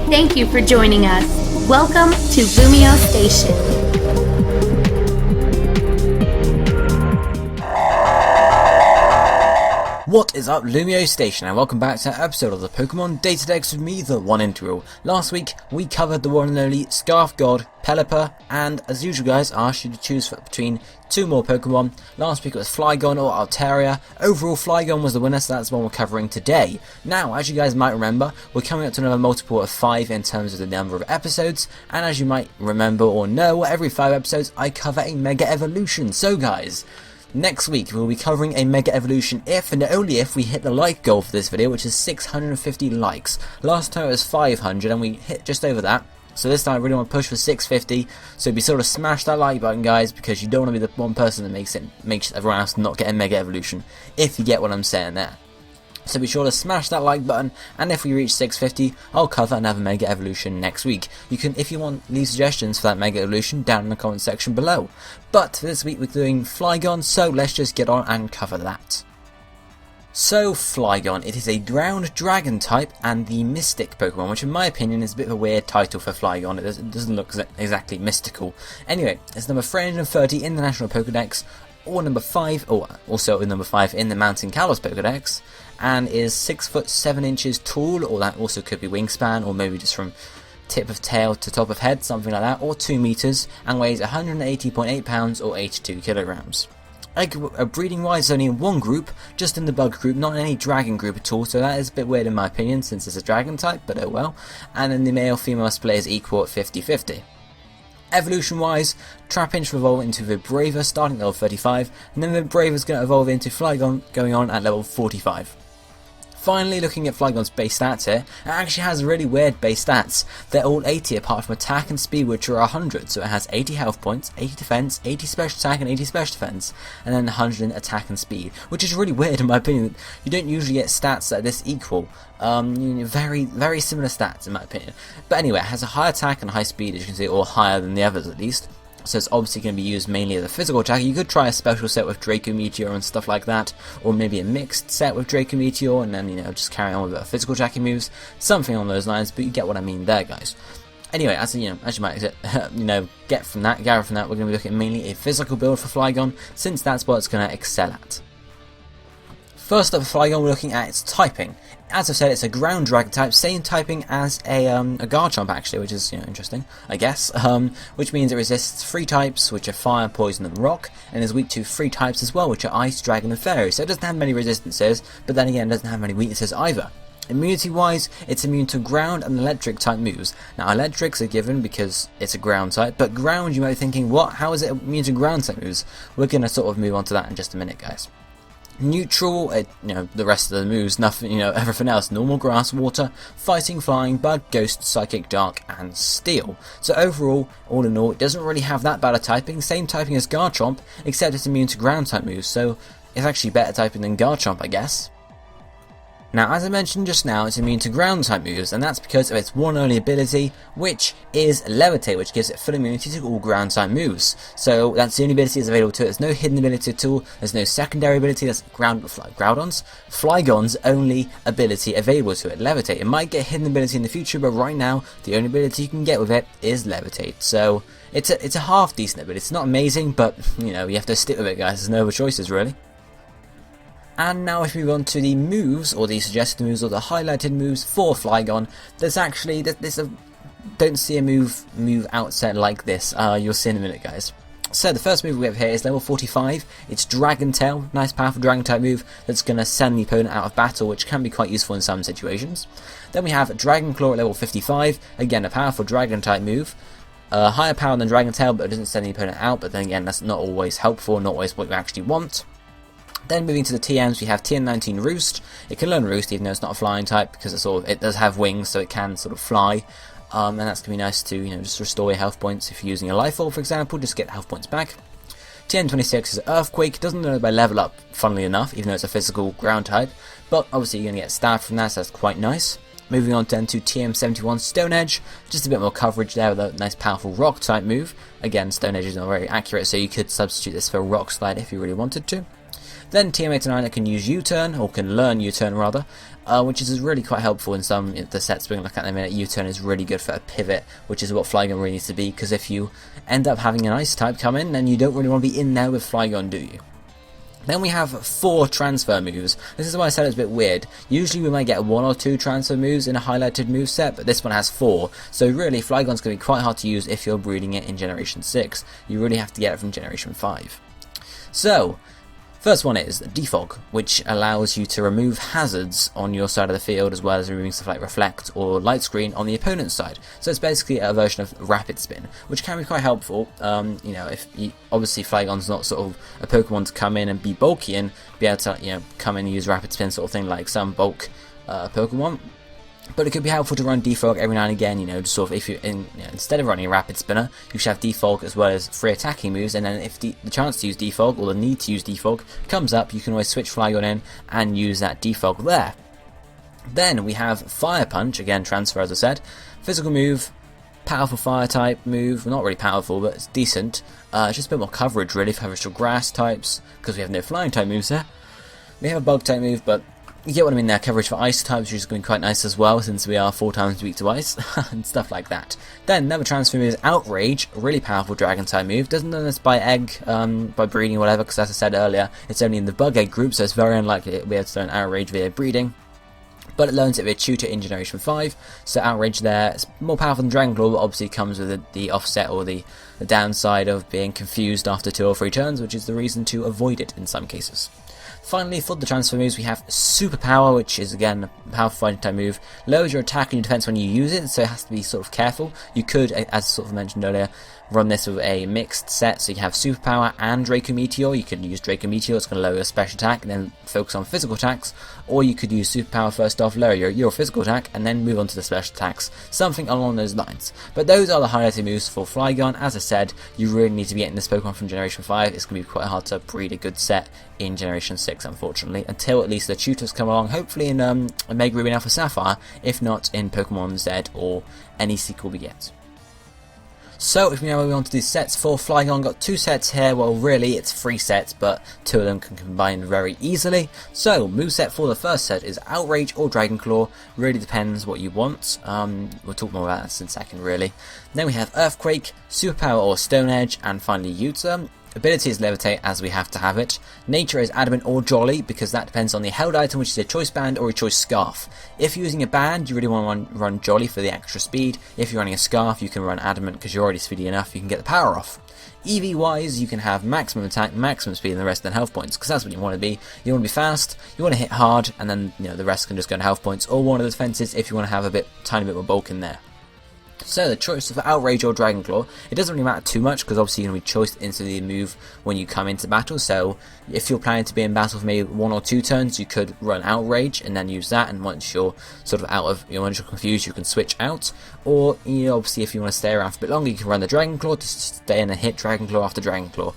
Thank you for joining us. Welcome to LumioseStation. What is up, LumioseStation, and welcome back to an episode of the Pokémon DataDex with me, TheOneIntegral. Last week, we covered the one and only Scarf God, Pelipper, and as usual guys, I asked you to choose between two more Pokemon. Last week it was Flygon or Altaria. Overall, Flygon was the winner, so that's the one we're covering today. Now, as you guys might remember, we're coming up to another multiple of 5 in terms of the number of episodes, and as you might remember or know, every 5 episodes I cover a Mega Evolution. So guys, next week we'll be covering a Mega Evolution if and only if we hit the like goal for this video, which is 650 likes. Last time it was 500 and we hit just over that. So this time I really want to push for 650, so be sure to smash that like button guys, because you don't want to be the one person that makes everyone else not get a Mega Evolution, if you get what I'm saying there. So be sure to smash that like button, and if we reach 650, I'll cover another Mega Evolution next week. You can, if you want, leave suggestions for that Mega Evolution down in the comment section below. But for this week we're doing Flygon, so let's just get on and cover that. So Flygon, it is a ground dragon type and the mystic Pokemon, which in my opinion is a bit of a weird title for Flygon. It doesn't look exactly mystical. Anyway, it's number 330 in the National Pokédex, or number 5, or also number 5 in the Mountain Kalos Pokédex, and is 6 foot 7 inches tall, or that also could be wingspan, or maybe just from tip of tail to top of head, something like that, or 2 meters, and weighs 180.8 pounds or 82 kilograms. Breeding wise, only in one group, just in the bug group, not in any dragon group at all, so that is a bit weird in my opinion since it's a dragon type, but oh well. And then the male-female split is equal at 50-50. Evolution wise, Trapinch will evolve into Vibrava starting at level 35, and then Vibrava is going to evolve into Flygon going on at level 45. Finally, looking at Flygon's base stats here, it actually has really weird base stats. They're all 80 apart from attack and speed, which are 100, so it has 80 health points, 80 defense, 80 special attack and 80 special defense, and then 100 in attack and speed, which is really weird in my opinion. You don't usually get stats that are this equal. Very similar stats in my opinion. But anyway, it has a high attack and high speed, as you can see, or higher than the others at least. So it's obviously going to be used mainly as a physical attack. You could try a special set with Draco Meteor and stuff like that, or maybe a mixed set with Draco Meteor and then, just carry on with physical attacking moves, something along those lines, but you get what I mean there guys. Anyway, as you might gather from that, we're going to be looking at mainly a physical build for Flygon, since that's what it's going to excel at. First up for Flygon, we're looking at its typing. As I've said, it's a ground dragon type, same typing as a Garchomp actually, which is interesting, I guess. Which means it resists 3 types, which are fire, poison, and rock, and is weak to 3 types as well, which are ice, dragon, and fairy. So it doesn't have many resistances, but then again, it doesn't have many weaknesses either. Immunity wise, it's immune to ground and electric type moves. Now electrics are given because it's a ground type, but ground, you might be thinking, what? How is it immune to ground type moves? We're going to sort of move on to that in just a minute, guys. Neutral, the rest of the moves, nothing, everything else, normal grass, water, fighting, flying, bug, ghost, psychic, dark, and steel. So overall, all in all, it doesn't really have that bad a typing, same typing as Garchomp, except it's immune to ground type moves, so it's actually better typing than Garchomp, I guess. Now, as I mentioned just now, it's immune to ground type moves, and that's because of its one only ability, which is Levitate, which gives it full immunity to all ground type moves. So that's the only ability that's available to it. There's no hidden ability at all, there's no secondary ability, that's Flygon's only ability available to it, Levitate. It might get hidden ability in the future, but right now, the only ability you can get with it is Levitate. So it's a half decent ability. It's not amazing, but you have to stick with it guys, there's no other choices really. And now if we move on to the moves, or the suggested moves, or the highlighted moves for Flygon, don't see a move outset like this, you'll see in a minute guys. So the first move we have here is level 45, it's Dragon Tail, nice powerful dragon type move that's going to send the opponent out of battle, which can be quite useful in some situations. Then we have Dragon Claw at level 55, again a powerful dragon type move. Higher power than Dragon Tail, but it doesn't send the opponent out, but then again that's not always helpful, not always what you actually want. Then moving to the TMs, we have TM19 Roost. It can learn Roost even though it's not a flying type, because it does have wings, so it can sort of fly. And that's going to be nice to just restore your health points if you're using a Life Orb, for example, just get health points back. TM26 is Earthquake, doesn't learn by level up, funnily enough, even though it's a physical ground type, but obviously you're going to get staff from that, so that's quite nice. Moving on then to TM71 Stone Edge, just a bit more coverage there with a nice powerful rock type move. Again, Stone Edge is not very accurate, so you could substitute this for Rock Slide if you really wanted to. Then TM89 that can use U-turn, or can learn U-turn rather, which is really quite helpful in some of the sets we're going to look at in a minute. U-turn is really good for a pivot, which is what Flygon really needs to be, because if you end up having an ice type come in, then you don't really want to be in there with Flygon, do you? Then we have 4 transfer moves. This is why I said it's a bit weird. Usually we might get 1 or 2 transfer moves in a highlighted move set, but this one has 4. So really, Flygon's going to be quite hard to use if you're breeding it in Generation 6. You really have to get it from Generation 5. So, first one is Defog, which allows you to remove hazards on your side of the field, as well as removing stuff like Reflect or Light Screen on the opponent's side. So it's basically a version of Rapid Spin, which can be quite helpful. You know, if you, obviously Flygon's not sort of a Pokemon to come in and be bulky and be able to, come in and use Rapid Spin sort of thing like some bulk Pokemon. But it could be helpful to run Defog every now and again, just sort of if you're in, instead of running a Rapid Spinner, you should have Defog as well as free attacking moves, and then if the chance to use Defog, or the need to use Defog, comes up, you can always switch Flygon in and use that Defog there. Then we have Fire Punch, again transfer as I said, physical move, powerful fire type move, well, not really powerful, but it's decent, just a bit more coverage really for coverage to grass types, because we have no flying type moves there. We have a bug type move, but you get what I mean there, coverage for ice types, which is going to be quite nice as well, since we are 4 times weak to ice, and stuff like that. Then, another transfer move is Outrage, a really powerful dragon type move. Doesn't do this by egg, by breeding or whatever, because as I said earlier, it's only in the bug egg group, so it's very unlikely it'll be able to learn Outrage via breeding. But it learns it via Tutor in Generation 5, so Outrage there, it's more powerful than Dragon Claw, but obviously comes with the offset or the downside of being confused after 2 or 3 turns, which is the reason to avoid it in some cases. Finally, for the transfer moves, we have Super Power, which is again a powerful fighting type move. Lowers your attack and your defense when you use it, so it has to be sort of careful. You could, as sort of mentioned earlier, run this with a mixed set, so you have Super Power and Draco Meteor. You could use Draco Meteor, it's going to lower your special attack and then focus on physical attacks, or you could use Super Power first off, lower your physical attack, and then move on to the special attacks. Something along those lines. But those are the highlighted moves for Flygon. As I said, you really need to be getting this Pokemon from Generation 5. It's going to be quite hard to breed a good set in Generation 6, unfortunately, until at least the tutors come along, hopefully in Omega Ruby and Alpha Sapphire, if not in Pokemon Z or any sequel we get. So, if we now move on to these sets for Flygon, got 2 sets here. Well, really, it's 3 sets, but 2 of them can combine very easily. So, moveset for the first set is Outrage or Dragon Claw. Really depends what you want. We'll talk more about that in a second, really. Then we have Earthquake, Superpower or Stone Edge, and finally U-turn. Ability is Levitate, as we have to have it. Nature is Adamant or Jolly, because that depends on the held item, which is a choice band or a choice scarf. If you're using a band, you really want to run Jolly for the extra speed. If you're running a scarf, you can run Adamant because you're already speedy enough, you can get the power off. EV wise, you can have maximum attack, maximum speed, and the rest in health points, because that's what you want to be. You want to be fast, you want to hit hard, and then the rest can just go in health points, or one of the defenses if you want to have a tiny bit more bulk in there. So the choice of Outrage or Dragon Claw, it doesn't really matter too much, because obviously you're going to be choiced into the move when you come into battle. So if you're planning to be in battle for maybe 1 or 2 turns, you could run Outrage and then use that, and once you're sort of once you're confused, you can switch out. Or obviously if you want to stay around for a bit longer, you can run the Dragon Claw to stay in and hit Dragon Claw after Dragon Claw.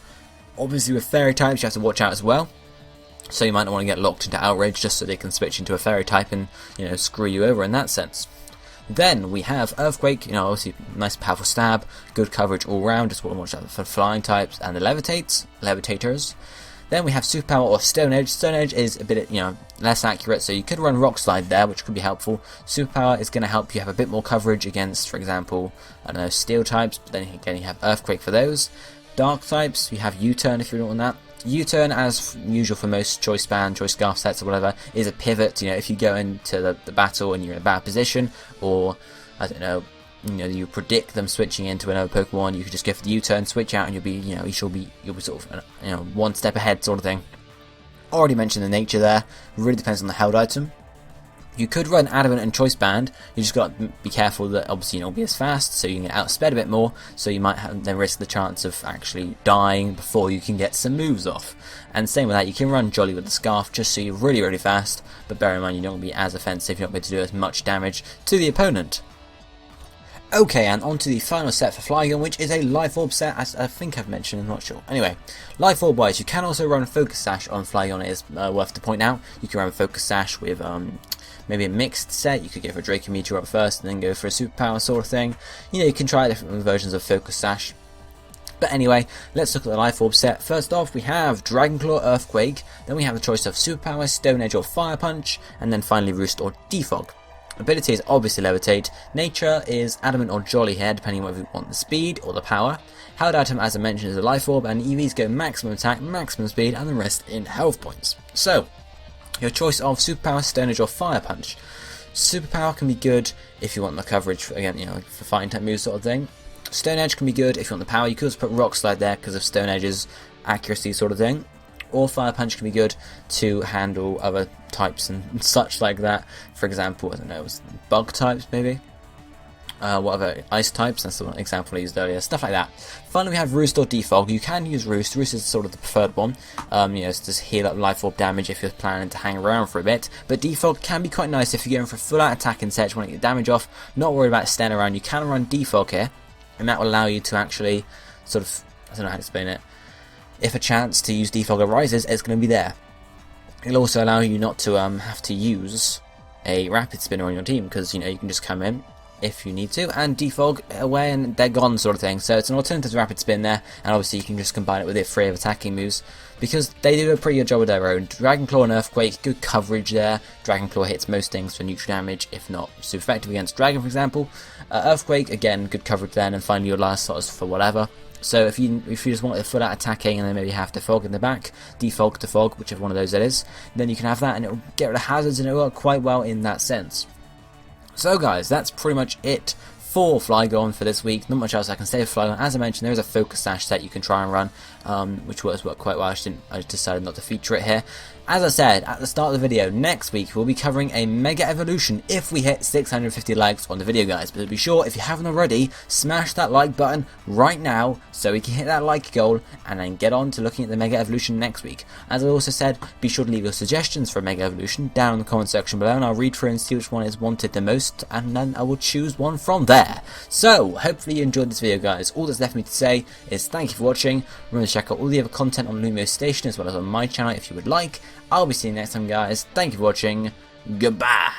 Obviously with Fairy types you have to watch out as well, so you might not want to get locked into Outrage just so they can switch into a Fairy type and screw you over in that sense. Then we have Earthquake, obviously nice powerful stab, good coverage all round, just want to watch out for flying types and the levitators. Then we have Superpower or Stone Edge. Stone Edge is a bit, less accurate, so you could run Rock Slide there, which could be helpful. Superpower is going to help you have a bit more coverage against, for example, Steel types, but then again you have Earthquake for those. Dark types, you have U-turn if you don't want that. U-turn, as usual for most choice band, choice scarf sets or whatever, is a pivot. If you go into the battle and you're in a bad position, or you predict them switching into another Pokemon, you could just go for the U-turn, switch out, and you'll be sort of one step ahead sort of thing. Already mentioned the nature there. Really depends on the held item. You could run Adamant and Choice Band. You just got to be careful that obviously you don't be as fast, so you can get outsped a bit more, so you might then risk the chance of actually dying before you can get some moves off. And same with that, you can run Jolly with the Scarf just so you're really, really fast, but bear in mind you don't want to be as offensive, you're not going to do as much damage to the opponent. Okay, and on to the final set for Flygon, which is a Life Orb set, as I think I've mentioned, I'm not sure. Anyway, Life Orb wise, you can also run Focus Sash on Flygon, it is worth to point out. You can run Focus Sash with maybe a mixed set. You could go for Draco Meteor up first and then go for a Superpower sort of thing. You can try different versions of Focus Sash. But anyway, let's look at the Life Orb set. First off, we have Dragonclaw, Earthquake, then we have the choice of Superpower, Stone Edge or Fire Punch, and then finally Roost or Defog. Ability is obviously Levitate, Nature is Adamant or Jolly Hair, depending on whether you want the speed or the power. Held item, as I mentioned, is a Life Orb, and EVs go maximum attack, maximum speed, and the rest in health points. So, your choice of Superpower, Stone Edge or Fire Punch. Superpower can be good if you want the coverage, for, again, for fighting type moves sort of thing. Stone Edge can be good if you want the power. You could also put Rock Slide there because of Stone Edge's accuracy sort of thing. Or Fire Punch can be good to handle other types and such like that. For example, I don't know, bug types maybe? Whatever, ice types, that's the one example I used earlier, stuff like that. Finally we have Roost or Defog. You can use Roost. Roost is sort of the preferred one. It's just heal up Life Orb damage if you're planning to hang around for a bit. But Defog can be quite nice if you're going for a full out attack and set, you want to get damage off, not worried about staying around. You can run Defog here, and that will allow you to actually sort of, I don't know how to explain it, if a chance to use Defog arises, it's going to be there. It'll also allow you not to have to use a Rapid Spinner on your team, because you can just come in if you need to and defog away and they're gone sort of thing. So it's an alternative to Rapid Spin there, and obviously you can just combine it with the free of attacking moves because they do a pretty good job of their own. Dragonclaw and Earthquake, good coverage there. Dragonclaw hits most things for neutral damage, if not super effective against Dragon for example. Earthquake, again, good coverage then, and finally your last slot is for whatever. So if you just want a full out attacking and then maybe have Defog in the back, Defog, whichever one of those it is, then you can have that and it'll get rid of hazards and it'll work quite well in that sense. So guys, that's pretty much it for Flygon for this week. Not much else I can say for Flygon. As I mentioned, there is a Focus Sash set you can try and run, which works quite well. I decided not to feature it here. As I said at the start of the video, next week we'll be covering a Mega Evolution if we hit 650 likes on the video, guys. But be sure, if you haven't already, smash that like button right now so we can hit that like goal and then get on to looking at the Mega Evolution next week. As I also said, be sure to leave your suggestions for a Mega Evolution down in the comment section below, and I'll read through and see which one is wanted the most, and then I will choose one from there. So, hopefully you enjoyed this video, guys. All that's left for me to say is thank you for watching. Remember to check out all the other content on LumioseStation as well as on my channel if you would like. I'll be seeing you next time, guys. Thank you for watching. Goodbye.